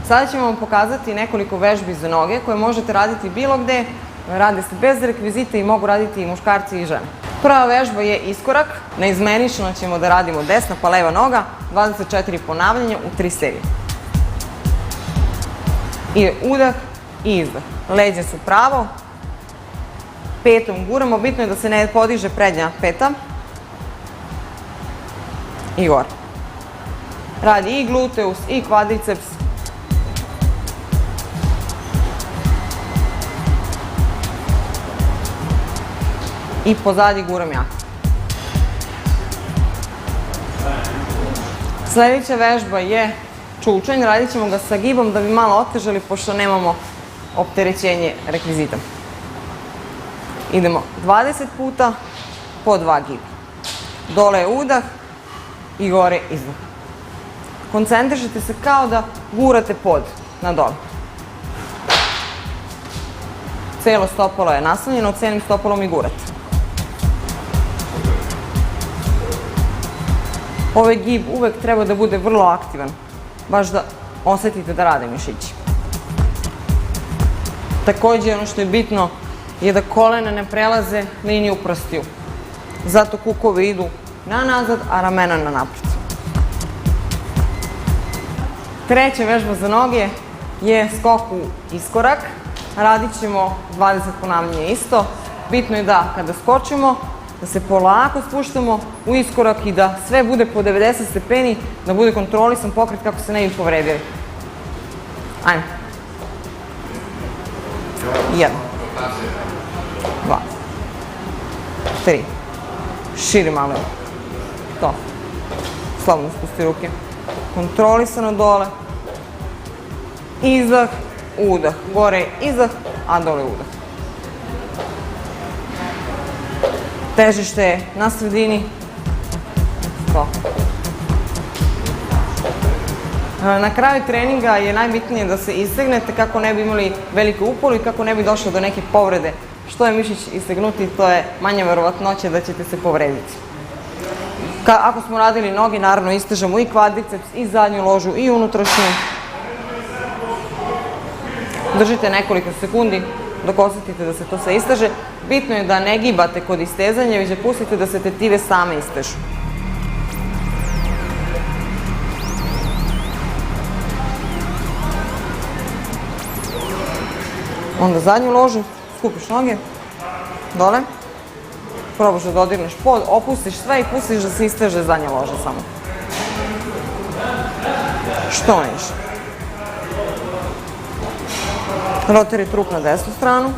Sada ćemo vam pokazati nekoliko vežbi za noge koje možete raditi bilo gde, rade se bez rekvizita i mogu raditi i muškarci i žene. Prva vežba je iskorak, neizmenično ćemo da radimo desna pa leva noga, 24 ponavljanja u 3 serije. Ide udah i izdah. Leđa su pravo, petom guramo, bitno je da se ne podiže prednja peta i gore. Radi i gluteus i kvadriceps. I pozadi guram jako. Sljedeća vežba je čučanj, radit ćemo ga sa gibom da bi malo otežali pošto nemamo opterećenje rekvizita. Idemo 20 puta po 2 giba. Dole je udah i gore izdah. Koncentrišite se kao da gurate pod na dole. Celo stopalo je naslonjeno, celim stopalom i gurate. Ovaj gib uvek treba da bude vrlo aktivan, baš da osetite da rade mišići. Takođe, ono što je bitno je da kolena ne prelaze liniju prstiju. Zato kukovi idu na nazad, a ramena na napred. Treća vežba za noge je skok u iskorak. Radit ćemo 20 ponavljanja isto. Bitno je da kada skočimo, da se polako spuštamo u iskorak i da sve bude po 90 stepeni, da bude kontrolisan pokret kako se ne bi povredili. Ajmo. 1, 2, 3, širi malo. To. Slobodno spusti ruke. Kontrolisano dole. Izdah, udah. Gore je izdah, a dole udah. Težište je na sredini. To. Na kraju treninga je najbitnije da se istegnete kako ne bi imali velike upole i kako ne bi došlo do neke povrede. Što je mišić istegnuti, to je manja verovatnoća da ćete se povrediti. Ako smo radili noge, naravno istežemo i kvadriceps, i zadnju ložu, i unutrašnju. Držite nekoliko sekundi dok osetite da se to sve isteže. Bitno je da ne gibate kod istezanja, već da pustite da se tetive same istežu. Onda zadnju ložu, skupiš noge, dole, probaš da dodirneš pod, opustiš sve i pustiš da se isteže zadnja loža samo. Što niže. Rotari truk na desnu stranu,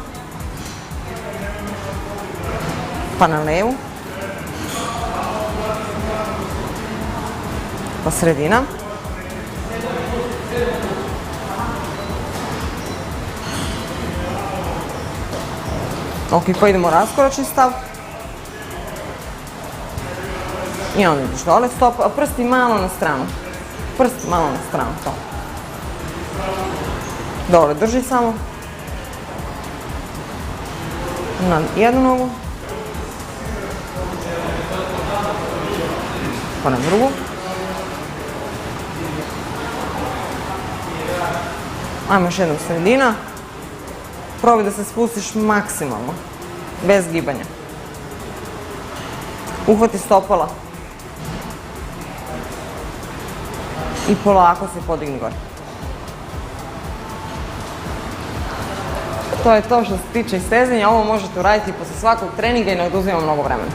pa na levu, pa sredina. Ok, pa idemo raskoračni stav. I onda ideš dole, stop, a prsti malo na stranu. Prsti malo na stranu, to. Dole drži samo. Na jednu nogu. Pa na drugu. Ajmo još jednom sredina. Probaj da se spustiš maksimalno, bez gibanja. Uhvati stopala. I polako se podigni gore. To je to što se tiče istezanja. Ovo možete uraditi posle svakog treninga i ne oduzima mnogo vremena.